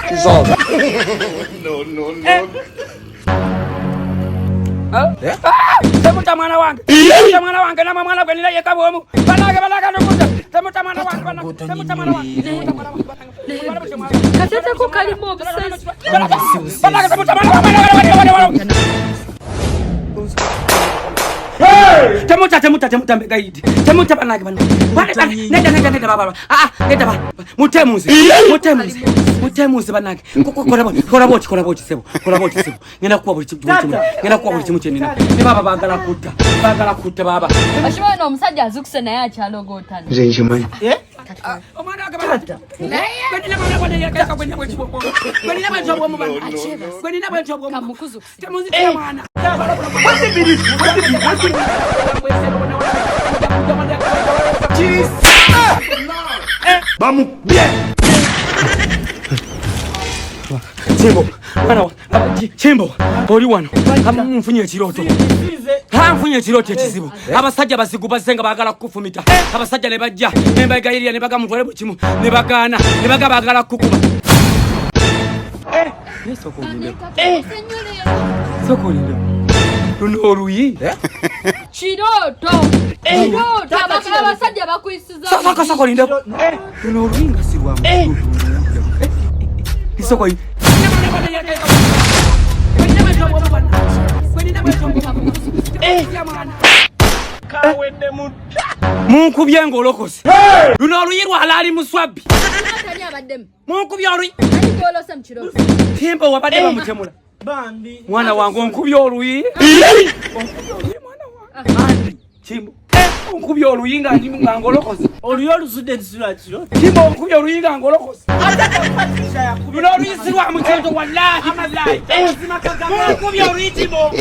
Dissolve. Temuta mwana wange. Mwana wange na mwana wange nile yekabomu. Balaga nduguza. Temuta mwana wange. Temuta mwana wange. Katete ko kalimo obsessed. Balaga temuta mwana wange. Temuta gaidi. Temuta banage bana. Nenda baba. Nenda baba. Mutemuzi banage. Kora boti sebo. Ngena kuwa buli kimu chenina. Ne baba bagala kutta baba. Ashimwe no omusajja azukuse naye akyalogotana. Nze nkimanyi. Omwana agabata. Gwenina mwana bwana yakaka gwenya bwekibobo. Gwenina bwentobo omubana. Gwenina bwentobo omubana. Kamukuzu. Temuzi mwana. Vamos bien. Chimbo, oli wano. Nfunye ekiroto. Nfunye ekiroto ekizibu. Abasajja basiguba senga bagala kufumita. Abasajja ne bajja, ne bagayirira ne baga mutwale bukimu, ne bagana, ne baga bagala kukuba. Sokolinde. Luno oluyi. Kiroto. Abasajja bakwisiza. Sokolinde. Luno oluyi nga sirwamu. Sokolinde. Munkubye ngolokose. Luno oluyi lwalali muswabbi. Munkubye oluyi. Timbo wabadde bamutemula. Mwana wangu onkubye oluyi. Timbo. Onkubye oluyi nga ngolokose. Oluyi oluzudde nsula kiro. Timbo onkubye oluyi nga ngolokose. Luno oluyi sirwamu kyoto wallahi. Munkubye oluyi Timbo.